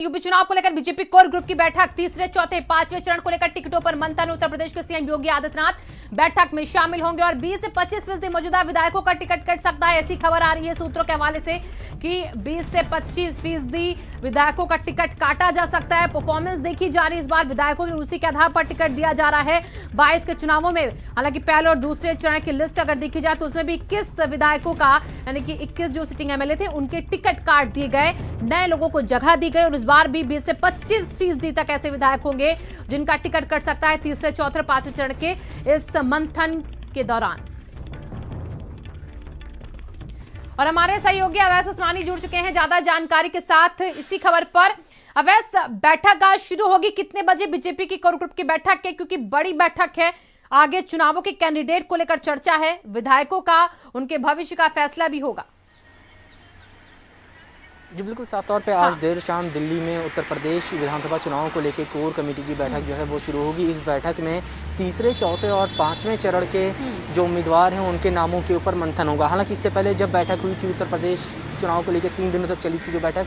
UP चुनाव को लेकर बीजेपी कोर ग्रुप की बैठक, तीसरे चौथे पांचवें चरण को लेकर टिकटों पर मंथन। उत्तर प्रदेश के सीएम योगी आदित्यनाथ बैठक में शामिल होंगे और 20 से 25% मौजूदा विधायकों का टिकट कट सकता है। ऐसी खबर आ रही है सूत्रों के हवाले से कि 20 से 25% विधायकों का टिकट काटा जा सकता है। परफॉर्मेंस देखी जा रही है इस बार विधायकों की, उसी के आधार पर टिकट दिया जा रहा है 22 के चुनावों में। हालांकि पहले और दूसरे चरण की लिस्ट अगर देखी जाए तो उसमें भी 21 विधायकों का, यानी कि 21 जो सिटिंग एमएलए थे उनके टिकट काट दिए गए, नए लोगों को जगह दी गई और इस बार भी 20 से 25% तक ऐसे विधायक होंगे जिनका टिकट कट सकता है तीसरे चौथे और पांचवें चरण के इस मंथन के दौरान। और हमारे सहयोगी अवैस उस्मानी जुड़ चुके हैं ज्यादा जानकारी के साथ इसी खबर पर। अवैस, बैठक आज शुरू होगी कितने बजे बीजेपी की कोर ग्रुप की बैठक है, क्योंकि बड़ी बैठक है, आगे चुनावों के कैंडिडेट को लेकर चर्चा है, विधायकों का उनके भविष्य का फैसला भी होगा। जी बिल्कुल, साफ तौर पे आज देर शाम दिल्ली में उत्तर प्रदेश विधानसभा चुनाव को लेकर कोर कमेटी की बैठक जो है वो शुरू होगी। इस बैठक में तीसरे चौथे और पांचवें चरण के जो उम्मीदवार हैं उनके नामों के ऊपर मंथन होगा। हालांकि इससे पहले जब बैठक हुई थी उत्तर प्रदेश चुनाव को लेकर 3 दिनों तक चली थी जो बैठक,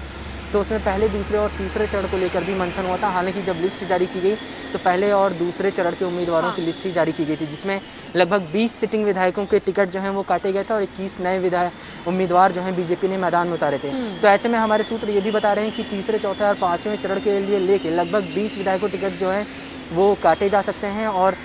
तो उसमें पहले दूसरे और तीसरे चरण को लेकर भी मंथन हुआ था। हालांकि जब लिस्ट जारी की गई तो पहले और दूसरे चरण के उम्मीदवारों की लिस्ट ही जारी की गई थी, जिसमें लगभग 20 सिटिंग विधायकों के टिकट जो हैं वो काटे गए थे और 21 नए उम्मीदवार जो हैं बीजेपी ने मैदान में उतारे थे। तो ऐसे में हमारे सूत्र ये भी बता रहे हैं कि तीसरे चौथे और पांचवें चरण के लिए लेके लगभग 20 विधायकों टिकट जो है वो काटे जा सकते हैं। और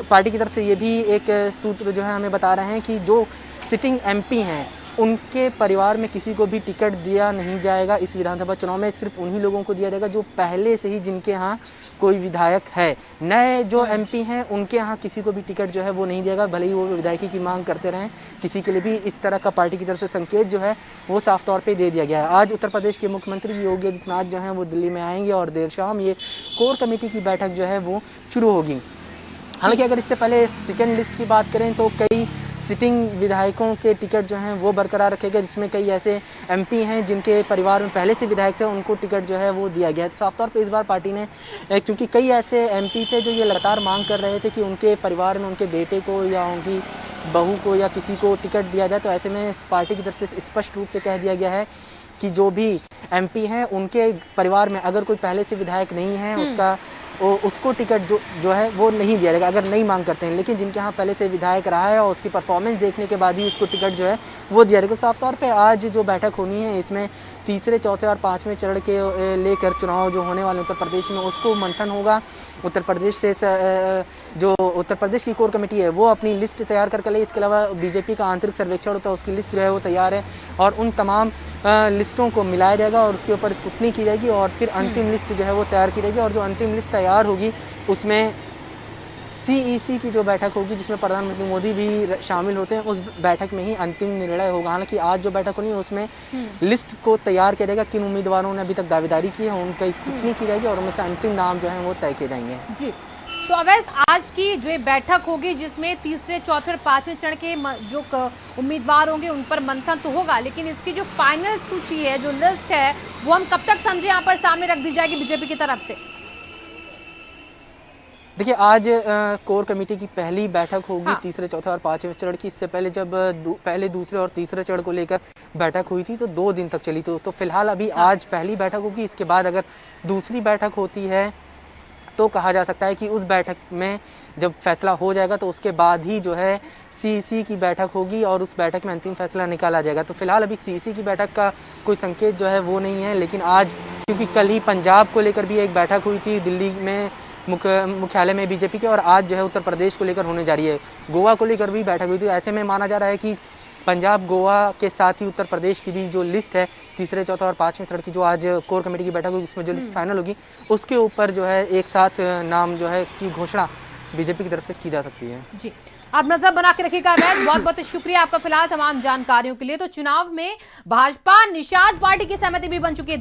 पार्टी की तरफ से ये भी एक सूत्र जो है हमें बता रहे हैं कि जो सिटिंग एमपी हैं उनके परिवार में किसी को भी टिकट दिया नहीं जाएगा। इस विधानसभा चुनाव में सिर्फ उन्हीं लोगों को दिया जाएगा जो पहले से ही जिनके यहाँ कोई विधायक है। नए जो एमपी हैं उनके यहाँ किसी को भी टिकट जो है वो नहीं दिएगा, भले ही वो विधायकी की मांग करते रहें। किसी के लिए भी इस तरह का पार्टी की तरफ से संकेत जो है वो साफ तौर पे दे दिया गया है। आज उत्तर प्रदेश के मुख्यमंत्री योगी आदित्यनाथ जो हैं वो दिल्ली में आएंगे और देर शाम ये कोर कमेटी की बैठक जो है वो शुरू होगी। हालांकि अगर इससे पहले सेकेंड लिस्ट की बात करें तो कई सिटिंग विधायकों के टिकट जो हैं वो बरकरार रखे गए, जिसमें कई ऐसे एमपी हैं जिनके परिवार में पहले से विधायक थे, उनको टिकट जो है वो दिया गया है। तो साफ तौर पे इस बार पार्टी ने, क्योंकि कई ऐसे एमपी थे जो ये लगातार मांग कर रहे थे कि उनके परिवार में उनके बेटे को या उनकी बहू को या किसी को टिकट दिया जाए, तो ऐसे में पार्टी की तरफ से स्पष्ट रूप से कह दिया गया है कि जो भी एमपी हैं उनके परिवार में अगर कोई पहले से विधायक नहीं है उसको टिकट जो है वो नहीं दिया जाएगा अगर नहीं मांग करते हैं। लेकिन जिनके यहाँ पहले से विधायक रहा है और उसकी परफॉर्मेंस देखने के बाद ही उसको टिकट जो है वो दिया जाएगा। साफ तौर पे आज जो बैठक होनी है इसमें तीसरे चौथे और पांचवें चरण के लेकर चुनाव जो होने वाले उत्तर प्रदेश में उसको मंथन होगा। उत्तर प्रदेश से जो उत्तर प्रदेश की कोर कमेटी है वो अपनी लिस्ट तैयार करके लाई। इसके अलावा बीजेपी का आंतरिक सर्वेक्षण होता है, उसकी लिस्ट जो है वो तैयार है और उन तमाम लिस्टों को मिलाया जाएगा और उसके ऊपर स्क्रूटनी की जाएगी और फिर अंतिम लिस्ट जो है वो तैयार की जाएगी। और जो अंतिम लिस्ट तैयार होगी उसमें सीईसी की जो बैठक होगी जिसमें प्रधानमंत्री मोदी भी शामिल होते हैं, उस बैठक में ही अंतिम निर्णय होगा। हालांकि आज जो बैठक होनी है उसमें लिस्ट को तैयार किया जाएगा, किन उम्मीदवारों ने अभी तक दावेदारी की है उनका स्क्रूटनी की जाएगी और उनमें से अंतिम नाम जो है वो तय किए जाएंगे। जी, तो अवैस, आज की जो बैठक होगी जिसमें तीसरे चौथे और पांचवें चरण के जो उम्मीदवार होंगे उन पर मंथन तो होगा, लेकिन इसकी जो फाइनल सूची है, जो लिस्ट है, वो हम कब तक समझे यहाँ पर सामने रख दी जाएगी बीजेपी की तरफ से? देखिए, आज कोर कमेटी की पहली बैठक होगी तीसरे चौथे और पांचवें चरण की। इससे पहले जब पहले दूसरे और तीसरे चरण को लेकर बैठक हुई थी तो 2 दिन तक चली। तो फिलहाल अभी आज पहली बैठक होगी। इसके बाद अगर दूसरी बैठक होती है तो कहा जा सकता है कि उस बैठक में जब फैसला हो जाएगा तो उसके बाद ही जो है सीईसी की बैठक होगी और उस बैठक में अंतिम फैसला निकाला जाएगा। तो फिलहाल अभी सीईसी की बैठक का कोई संकेत जो है वो नहीं है, लेकिन आज क्योंकि कल ही पंजाब को लेकर भी एक बैठक हुई थी दिल्ली में मुख्यालय में बीजेपी के, और आज जो है उत्तर प्रदेश को लेकर होने जा रही है, गोवा को लेकर भी बैठक हुई थी। ऐसे में माना जा रहा है कि पंजाब गोवा के साथ ही उत्तर प्रदेश की भी जो लिस्ट है तीसरे चौथे और पांचवें चरण की, जो आज कोर कमेटी की बैठक होगी उसमें जो लिस्ट फाइनल होगी उसके ऊपर जो है एक साथ नाम जो है की घोषणा बीजेपी की तरफ से की जा सकती है। जी, आप नजर बना के रखिएगा। बहुत बहुत शुक्रिया आपका फिलहाल तमाम जानकारियों के लिए। तो चुनाव में भाजपा निषाद पार्टी की सहमति भी बन चुकी है।